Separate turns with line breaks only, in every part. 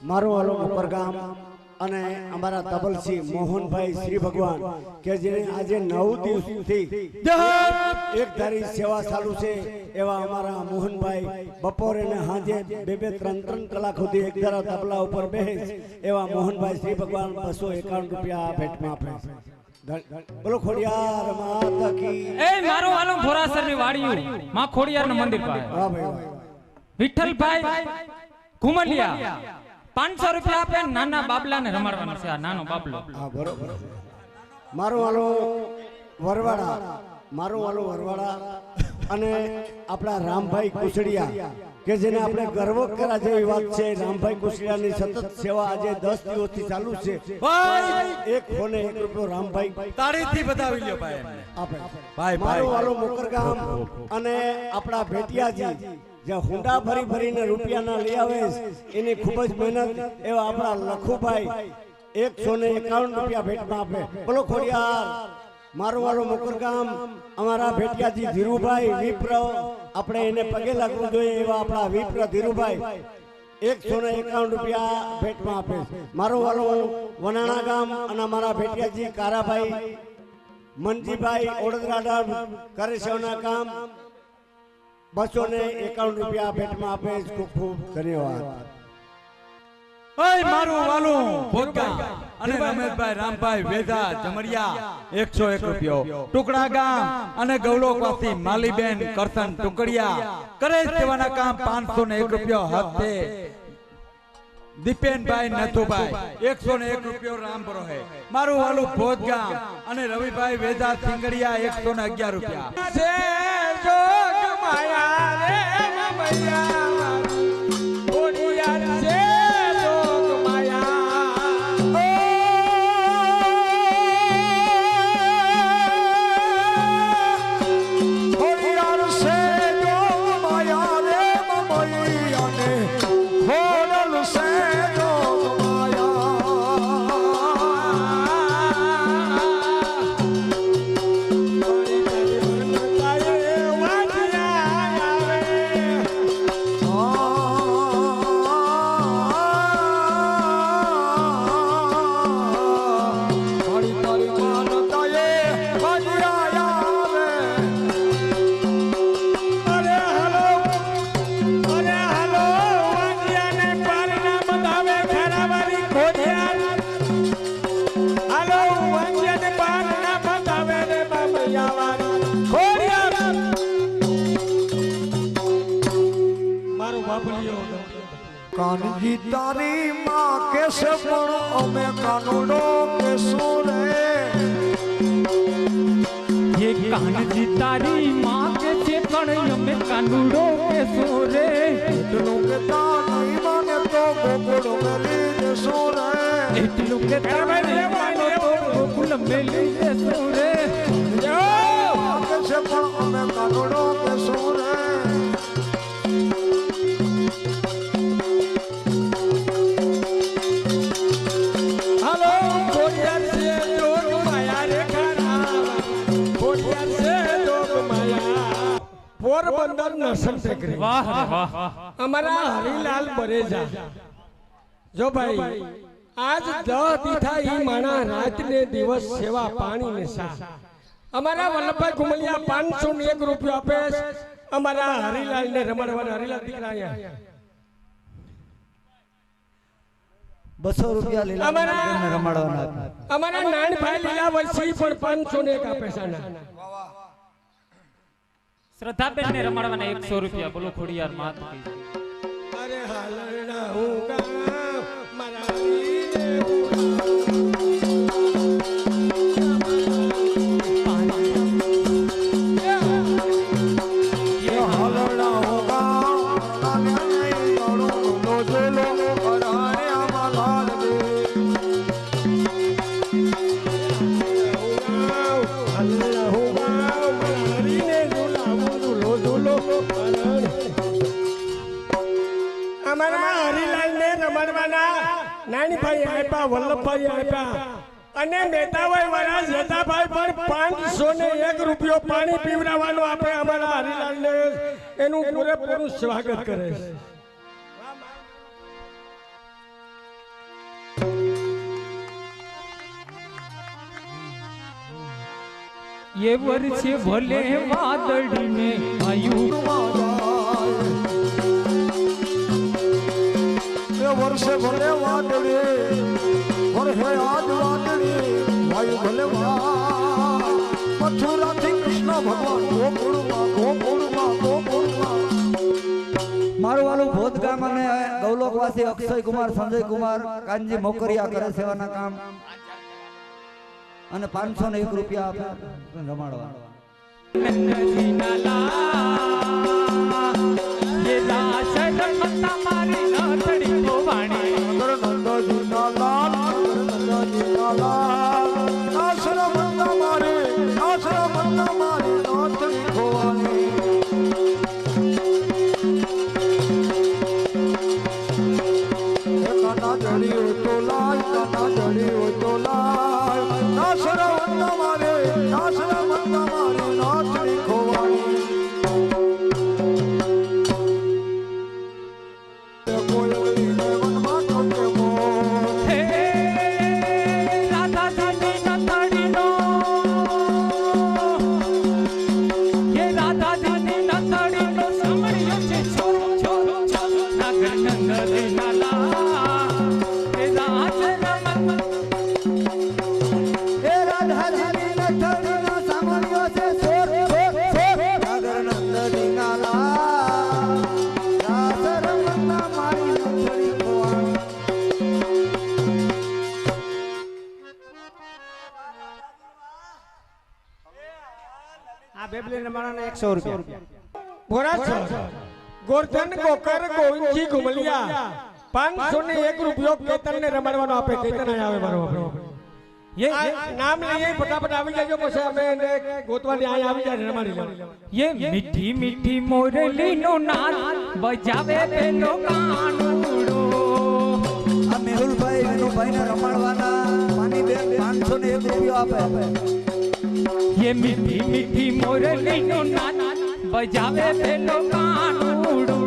મારું વાલો ઉપરગામ અને અમારા તબલસિંહ મોહનભાઈ શ્રી ભગવાન કે જેને આજે 9 દિવસથી એક ધારી સેવા ચાલુ છે એવા અમારા મોહનભાઈ બપોરે ને સાંજે 2-3 કલાક સુધી એક ધારા તબલા ઉપર બેસે એવા મોહનભાઈ શ્રી ભગવાન 251 રૂપિયા ભેટમાં આપે છે। બોલો ખોડિયાર માતા કી
એ મારો વાલો ભોરાસર ની વાડીયું માં ખોડિયાર નું મંદિર પાસે
વાહ ભાઈ
વિઠ્ઠલભાઈ કુમલિયા 500 રૂપિયા આપે નાના બાબલા ને રમાડવાનો છે આ નાનો બાબલો
હા બરોબર મારો વાલો વરવાડા અને આપણા રામભાઈ કુસડિયા કે જેને આપણે ગર્વ કરા જેવી વાત છે રામભાઈ કુસડિયાની સતત સેવા આજે 10 દિવસથી ચાલુ છે ભાઈ એક ફોને 1 રૂપિયો રામભાઈ
તાળીથી બતાવી લ્યો ભાઈ
આપે
ભાઈ
મારો વાલો મોકરગામ અને આપણા ભેટિયાજી જે હુંડા ભરીને રૂપિયાના લઈ આવે એની ખૂબ જ મહેનત એવા આપણા લખુભાઈ 151 રૂપિયા ભેટમાં આપે બોલો ખોડિયાર મારો વાલો મોકરગામ અમારા ભેટિયાજી ધીરુભાઈ વિપ્ર આપણે એને પગે લાગવું જોઈએ એવા આપણા વિપ્ર ધીરુભાઈ 151 રૂપિયા ભેટમાં આપે મારો વાલો વનાણા ગામ અને અમારા ભેટિયાજી કારાભાઈ મનજીભાઈ ઓડદરાડા કરે સેવના કામ 251 રૂપિયા ભેટમાં આપે ખૂબ ખૂબ ધન્યવાદ।
ઓય મારું વાલું ભોગા અને રમેશભાઈ રામભાઈ વેધા જમરિયા 101 રૂપિયો ટુકડા ગામ અને ગૌલોકવાસી માલીબેન કરતન ટુકડિયા કરે સેવાના કામ 501 રૂપિયો હાથે દીપેનભાઈ નથુભાઈ 101 રૂપિયો રામ બરોહે મારું વાલું ભોગા અને રવિભાઈ વેધા સિંગડિયા 111 રૂપિયા છે જોગ માયા રે મૈયા ઓડિયાર છે જોગ માયા ઓડિયાર છે જોગ માયા રે મૈયા ને હોડલ છે જોગ
कानजी तारी माँ कैसे पण अमे कानूडो कैसो रे
ये कानजी तारी माँ कैसे पण अमे कानूडो कैसो रे
इतनो के तानी माने तो गोकुल मेली देसो रे
इतनो के तानी माने तो गोकुल मेली देसो रे
कैसे पण अमे कानूडो कैसो रे
पोरबंदर नसल टेकरी
वाह वाह
हमारा हरिलाल बरेजा जो भाई आज 10 दीठा ही माना रात ने दिवस सेवा पानी ने सा हमारा वल्लभभाई कुमलिया 501 रुपया आपे हमारा हरिलाल ने रमणवाना हरिलाल दिखरा यहाँ
200 રૂપિયા લીલા રમાડવાના
हमारा नान भाई लीला वर्षी पर 501 का पैसा ना
श्रद्धाबेन ने रमाडवाना 100 રૂપિયા બોલો ખોડિયાર માત કી
अरे हालना होगा मारा नानी भाई आप्या वल्लभभाई आप्या अने मेटावाई वाला जेठाभाई पर 501 રૂપિયો पानी पीवरावानो आपे हमारा हरिलाल ने એનું પૂરેપૂરું સ્વાગત કરે છે.
એ વર્ષે ભલે વાદળીને આયુ
એ વર્ષે ભલે વાદળી વર્ષે આજ વાદળી વાયુ ભલે મથુરાથી કૃષ્ણ ભગવાન ગોકુળમાં
મારું વાલું ભોત ગામ અને ગૌલોકવાસી અક્ષય કુમાર સંજય કુમાર કાનજી મોકરિયા કરે સેવાના કામ અને 501 રૂપિયા આપે રમાડવા.
નંદજીના લાલ એ દાસ રમતા મારી નાથડી ભવાણી
નંદજીના લાલ નંદજીના લાલ આશ્રમ તમારે નાથની ખોવાની કાના જડી હોય તો લાલ કાના જડી હોય તો લાલ આશ્રમ તમારે નાથની ખોવાની કોયલીને વનમાં ઠોકે મોર
હે રાધાજીની નાથડીનો એ રાધાજીની નાથડીનો સાંભળ્યો છે છોરો છોરો છોરો નાગર નંદજીના લાલ એ દાસ રમતા
એ રાધાજીની નથડીનો સાંભળ્યો છે સોર નગર નંદજીના લાલ રાસ રમતા મારી નથડી ખોવાણી.
આ બેબલી રમાડાના 100 રૂપિયા.
ભોરા ગોરધન ગોકર ગોવિંદજી ઘુમલિયા 501 રૂપિયો કેતનને રમાડવાનો આપે. કેતન અહીં આવે મારો આપણો. આ નામ લઈએ ફટાફટ આવી જાજો પછી અમે એને ગોતવાની અહીં આવી જાય રમાડી લેવા.
ये मीठी मीठी मोरली नो नाद बजावे पेलो कानूड़ो
આ મેહુલભાઈ વિનુભાઈ ને રમાડવાના માની બેન 501 રૂપિયો આપે.
ये मीठी मीठी मोरली नो नाद बजावे पेलो कानूड़ो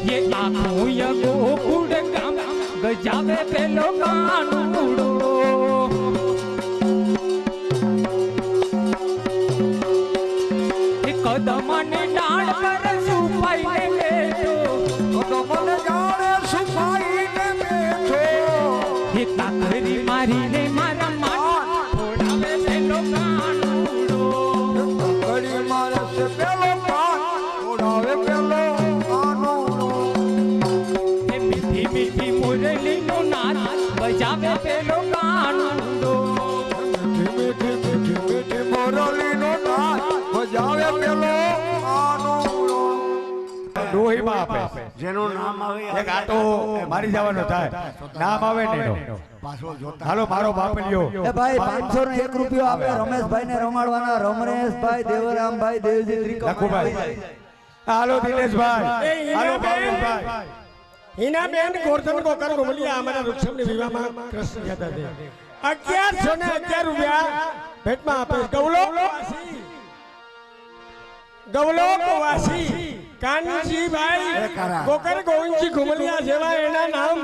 ये आँखों या गोकुड़ गाम गजावे पेलो कानूड़ो કદમને ડાળ પર સુપાઈને બેઠો
મને જાણે સુપાઈને બેઠો
હે કાકરી મારીને મારા માથા ફોડાવે પેલો કાનુડો
ઘડી મારે છે પેલો પાન ઓડાવે પેલો કાનુડો
હે મીઠી મીઠી મુરલીનો નાદ બજાવે પેલો કાનુડો
મીઠી મોરલીનો નાદ બજાવે પેલો કાનુડો
ડોહીમાં આપે.
જેનું નામ આવે
એક આટો મારી જવાનો થાય નામ આવે ને એનો.
પાછો જોતા
હાલો મારો બાપ લ્યો.
એ ભાઈ 501 રૂપિયો આપે રમેશભાઈ ને રમાડવાના. રમરેશભાઈ દેવરામભાઈ દેવજી ત્રિકોણ
લખુભાઈ. હાલો દિનેશભાઈ. હાલો ભાવેશભાઈ.
હિનાબેન ગોરધન ગોકર ઘુમલિયા અમારા વૃક્ષમની વિવાહમાં કૃષ્ણ જતા હતા. 1111 રૂપિયા ભેટમાં આપે. ગૌલોકવાસી કાનજીભાઈ ગોકર ગોવિંદજી ઘુમલિયા જેવા એના નામ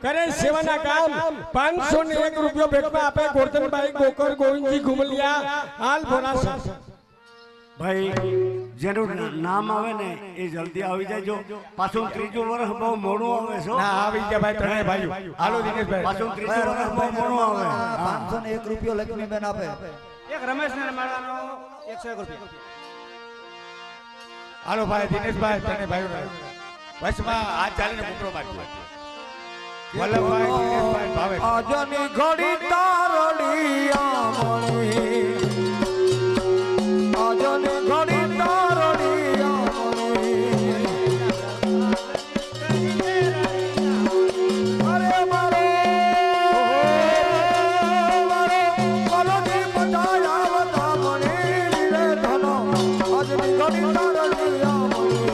કરે સેવાના કામ 501 રૂપિયો ભેટમાં આપે. ગોરધનભાઈ ગોકર ગોવિંદજી ઘુમલિયા હાલ ભોરાસર.
ભાઈ જેનું નામ આવે ને એ જલ્દી આવી જાયજો. પાછું ત્રીજું વર્ષ બહુ મોડું આવે છે.
ના આવી ગયા ભાઈ ત્રણેય ભાઈઓ. હાલો દિનેશભાઈ.
પાછું ત્રીજું વર્ષ બહુ મોડું આવે.
501 રૂપિયો લક્ષ્મીબેન આપે.
એક રમેશને રમાડવાનો 101 રૂપિયા.
હાલો ભાઈ દિનેશભાઈ ત્રણેય ભાઈઓ વચમાં આ ચાલીને કુકરો બાકી. વલ્લભભાઈ દિનેશભાઈ ભાવેશ.
આજની ઘડી તારડિયા મણી આજની ઘડી તારડિયા મણી અરે મારો કલોજી પટાયા વતા મણી રે ધનો આજની ઘડી તારડિયા મણી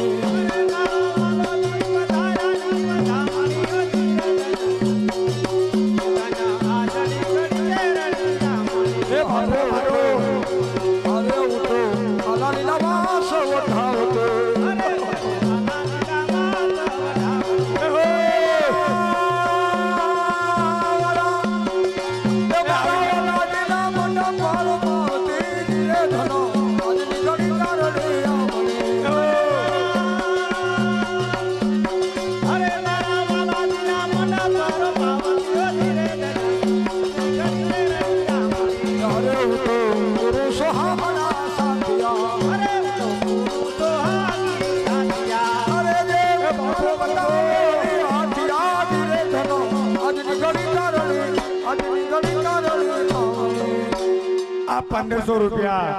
1500 રૂપિયા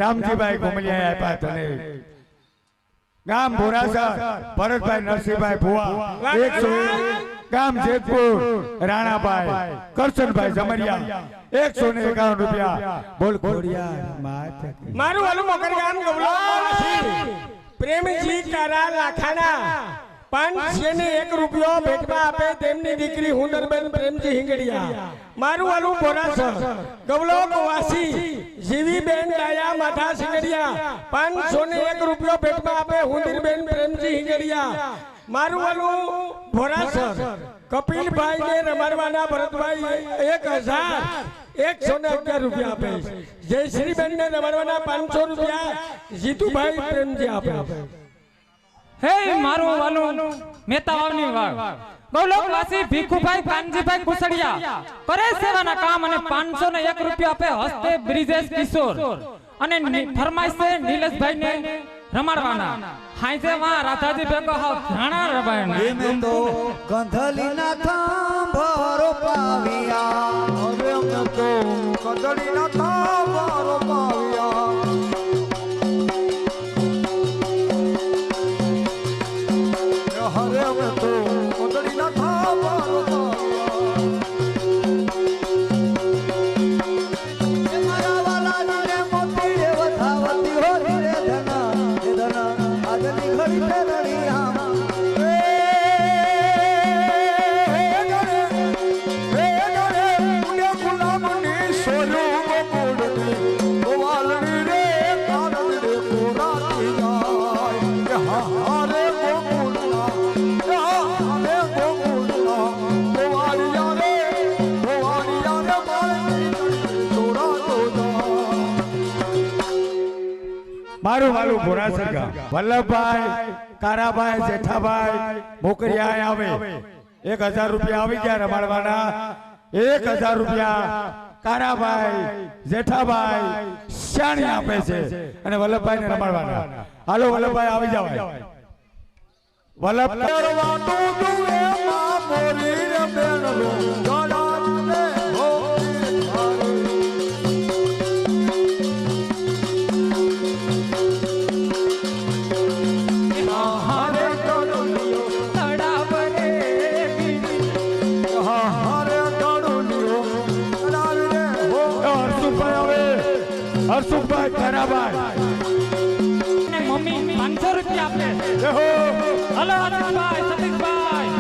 રામજીભાઈ ઘુમલિયાએ આપ્યા તને ગામ ભોરાસર ભરતભાઈ નરસિંહભાઈ ભુવા 101 ગામ જેતપુર રાણાભાઈ કરશનભાઈ જમરિયા 151 રૂપિયા બોલ ખોડિયાર માત
મારું વાલું મકર ગામ ગવલો પ્રેમજી કારા લાખાના 501 રૂપિયો ભેટમાં આપે તેમની દીકરી હુંદરબેન પ્રેમજી હિંગડિયા મારું વાલું બોરાસર ગવલોક વાસી જીવીબેન ડાયા માથા સિંગડિયા 501 રૂપિયો ભેટમાં આપે હુંદરબેન પ્રેમજી હિંગડિયા મારું વાલું બોરાસર કપિલભાઈ ને રમાડવાના ભરતભાઈ 1111 રૂપિયા આપે જયશ્રીબેન ને રમાડવાના 500 રૂપિયા જીતુભાઈ પ્રેમજી આપે
હે મારું વાલું મહેતા વાવની વાવ ગૌલોકવાસી ભીખુભાઈ કાનજીભાઈ કુસડિયા કરે સેવાના કામ અને 501 રૂપિયા આપે હસ્તે બ્રિજેશ કિશોર અને ફરમાઈશ છે નિલેશભાઈ ને રમાડવાના હાઈજે માં રાધાજી ભેગો હાવ ઘાણા રવાયના
એમે તો ગંધલીના થાંભરો પાવ્યા
હવે અમે તો કદડીના થાંભરો પાવ્યા હરે અમે તો કદડીના થાંભરો પાવ્યા
મારા વાલા ને મોતી રે વધાવતી હોરી રે ધના એ ધના આજની ઘડી તે રણિયા
મારું વાલું ભોરાસર ગામ વલ્લભભાઈ કારાભાઈ જેઠાભાઈ મોકરિયા આવે 1000 રૂપિયા આવી ગયા રમાડવાના 1000 રૂપિયા કારાભાઈ જેઠાભાઈ શાણી આપે છે અને વલ્લભભાઈ ને રમાડવાના હાલો વલ્લભભાઈ આવી જાવ હરસુખભાઈ કારાભાઈ
મમ્મી 500 રૂપિયા આપે હલો આશીષભાઈ સતીશભાઈ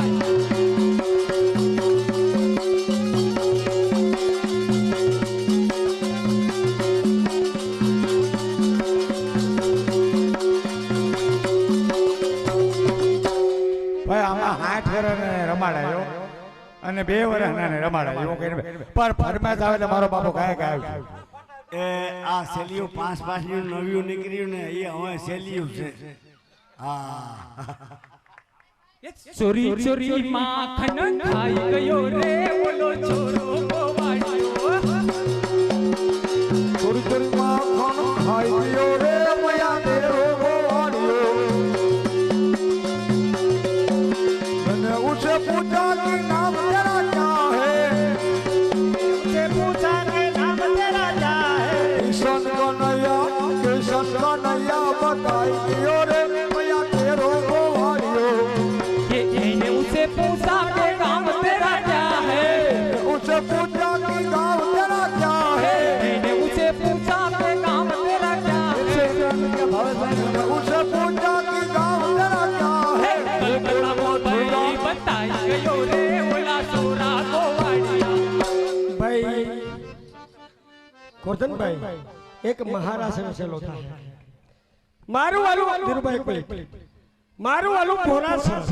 ભાઈ આમાં 8 વર્ષને રમાડાયો અને 2 વર્ષના રમાડાયો એવું કહીને પર ફરમાશ આવે તો મારો બાપો કાય કાય
એ આ સેલિયું 5 ની નવીયું નીકળ્યું ને એ હવે સેલિયું છે હા
ચોરી ચોરી માખણ ખાઈ ગયો રે ઓલો છોરો ગોવાળિયો
ચોરી ચોરી માખણ ખાઈ ગયો રે મયા તેરો ગોવાળિયો અને ઉસે પૂછા કે નામ તેરા ક્યા હે ઉસે પૂછા કે નામ તેરા ક્યા હે કિશન કનૈયા बताई दियो रे मया तेरो गवाड़ियो
ये इन्हें उसे पूछा के काम तेरा क्या है
उसे पूछा कि गाँव तेरा क्या है
इन्हें उसे पूछा के काम तेरा क्या है
उसे पूछा कि गाँव तेरा क्या है
कलकत्ता मुंबई बताई गयो रे ओला छोरा गोवाड़िया
ભાઈ ગોરધનભાઈ એક મહારાષ્ટ્ર વિશેલો થાય મારું વાલું ધીરુભાઈ મારું વાલું ભોરાસર